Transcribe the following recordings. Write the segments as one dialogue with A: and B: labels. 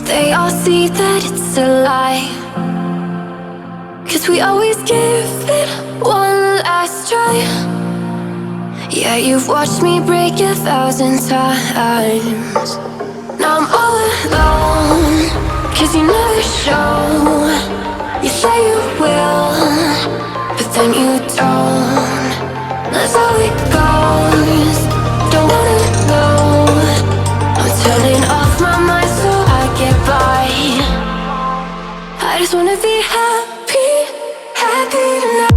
A: They all see that it's a lie, 'cause we always give it one last try. Yeah, you've watched me break 1,000 times. Now I'm all alone, 'cause you never show. You say you will, but then you don't. That's how it goes. Don't wanna know. I'm turning off my mind so I get by. I just wanna be happy, happy tonight.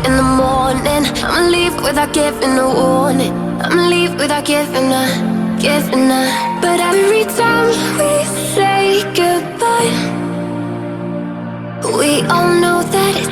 A: In the morning, I'ma leave without giving a warning. I'ma leave without giving a. But every time we say goodbye, we all know that it's